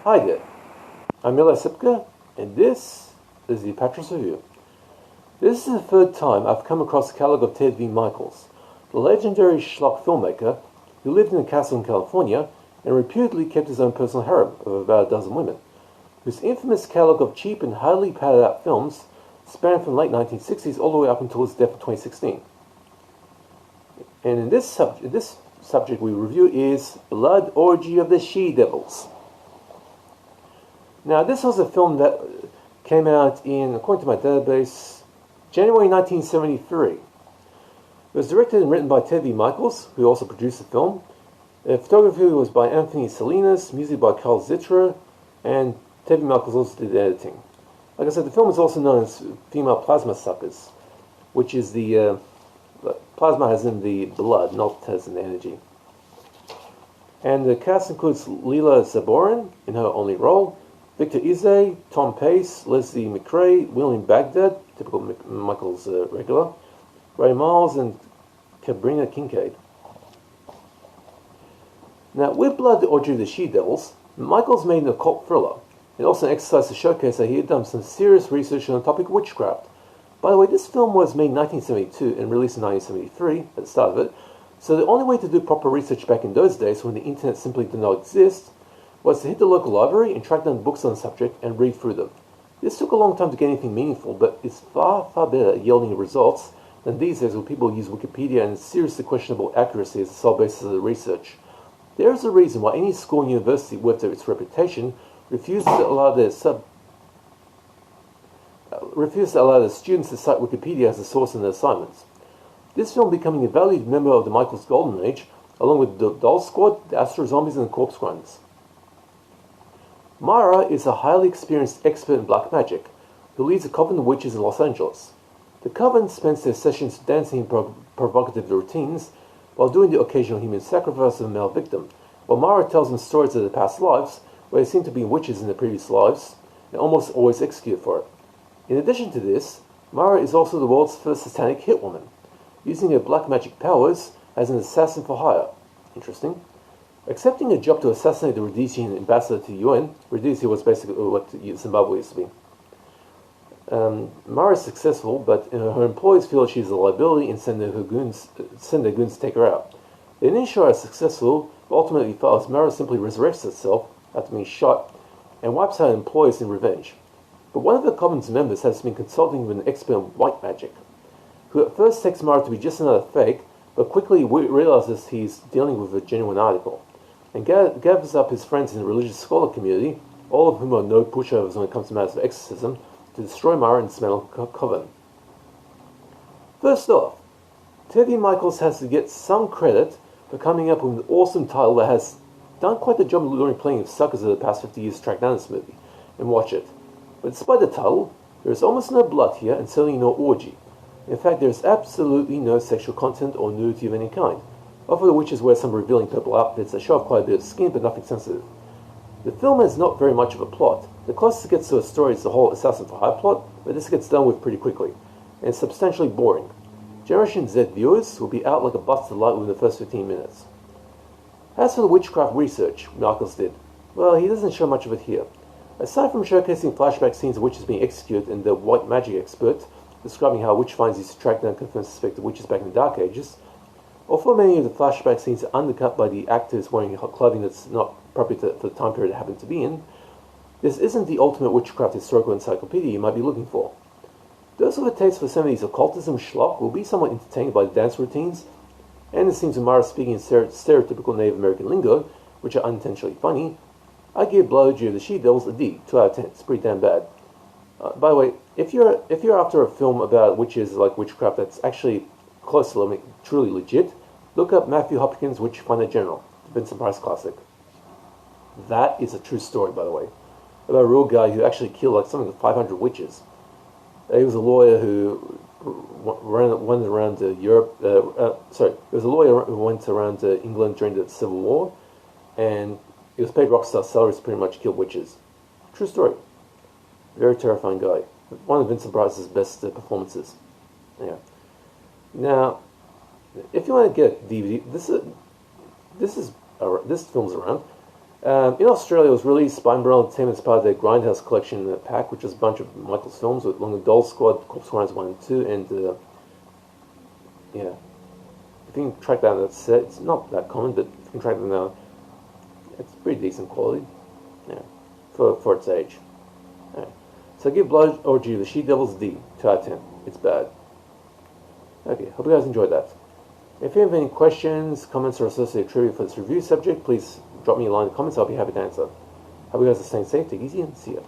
Hi there, I'm Mila Sipka, and this is the Apatros Review. This is the third time I've come across the catalog of Ted V. Michaels, the legendary schlock filmmaker who lived in a castle in California and reputedly kept his own personal harem of about a dozen women, whose infamous catalog of cheap and highly padded out films spanned from the late 1960s all the way up until his death in 2016. And in this subject we review is Blood Orgy of the She-Devils. Now, this was a film that came out in, according to my database, January 1973. It was directed and written by Ted V. Michaels, who also produced the film. The photography was by Anthony Salinas, music by Carl Zitra, and Ted V. Michaels also did the editing. Like I said, the film is also known as Female Plasma Suckers, which is the plasma has in the blood, not has in the energy. And the cast includes Leela Zaborin in her only role, Victor Izay, Tom Pace, Leslie McRae, William Baghdad, typical Michaels regular, Ray Miles, and Sabrina Kincaid. Now, with Blood, the Orgy of the She-Devils, Michaels made an occult thriller, and also an exercise to showcase that he had done some serious research on the topic of witchcraft. By the way, this film was made in 1972 and released in 1973, at the start of it, so the only way to do proper research back in those days, when the internet simply did not exist, was to hit the local library and track down books on the subject and read through them. This took a long time to get anything meaningful, but is far, far better at yielding results than these days where people use Wikipedia and seriously questionable accuracy as the sole basis of the research. There is a reason why any school and university worth its reputation refuses to allow their students to cite Wikipedia as a source in their assignments. This film becoming a valued member of the Michaels Golden Age, along with the Doll Squad, the Astro Zombies, and the Corpse Grinders. Mara is a highly experienced expert in black magic who leads a coven of witches in Los Angeles. The coven spends their sessions dancing in provocative routines while doing the occasional human sacrifice of a male victim, while Mara tells them stories of their past lives where they seem to be witches in their previous lives and almost always executed for it. In addition to this, Mara is also the world's first satanic hitwoman, using her black magic powers as an assassin for hire. Interesting. Accepting a job to assassinate the Rhodesian ambassador to the UN, Rhodesia was basically what Zimbabwe used to be. Mara is successful, but her employees feel she's a liability and send their goons to take her out. They initially are successful, but ultimately fails. Mara simply resurrects herself after being shot and wipes out her employees in revenge. But one of the coven's members has been consulting with an expert in white magic, who at first takes Mara to be just another fake, but quickly realizes he's dealing with a genuine article, and gathers up his friends in the religious scholar community, all of whom are no pushovers when it comes to matters of exorcism, to destroy Mara and dismantle coven. First off, Ted V. Michaels has to get some credit for coming up with an awesome title that has done quite the job of luring plenty of suckers over the past 50 years to track down this movie and watch it. But despite the title, there is almost no blood here and certainly no orgy. In fact, there is absolutely no sexual content or nudity of any kind. Off of the witches wear some revealing purple outfits that show off quite a bit of skin, but nothing sensitive. The film has not very much of a plot. The closest it gets to a story is the whole Assassin for Hire plot, but this gets done with pretty quickly, and it's substantially boring. Generation Z viewers will be out like a busted light within the first 15 minutes. As for the witchcraft research Michaels did, well, he doesn't show much of it here. Aside from showcasing flashback scenes of witches being executed and the white magic expert describing how witch finds used to track down confirmed suspected witches back in the Dark Ages, although many of the flashback scenes are undercut by the actors wearing clothing that's not appropriate for the time period they happen to be in, this isn't the ultimate witchcraft historical encyclopedia you might be looking for. Those with a taste for some of these occultism schlock will be somewhat entertained by the dance routines and the scenes of Mara speaking in stereotypical Native American lingo, which are unintentionally funny. I give Blood Orgy of the She-Devils a D, 2 out of 10. It's pretty damn bad. By the way, if you're after a film about witches like witchcraft that's actually close to truly legit, look up Matthew Hopkins' Witchfinder General, the Vincent Price classic. That is a true story, by the way, about a real guy who actually killed like something like 500 witches. He was a lawyer who went around Europe. He was a lawyer who went around England during the Civil War, and he was paid rockstar salaries to pretty much kill witches. True story. Very terrifying guy. One of Vincent Price's best performances. Yeah. Now, if you want to get a DVD, this film's around. In Australia, it was released by Umbrella Entertainment as part of the Grindhouse Collection pack, which is a bunch of Michael's films, along with Doll Squad, Corpse Grinds 1 and 2, and yeah. If you can track down that set, it's not that common, but if you can track them down, it's pretty decent quality, yeah, for its age. Yeah. So I give Blood Orgy the She-Devils D, 2 out of 10. It's bad. Okay, hope you guys enjoyed that. If you have any questions, comments, or associated trivia for this review subject, please drop me a line in the comments. I'll be happy to answer. Hope you guys are staying safe, take it easy, and see ya.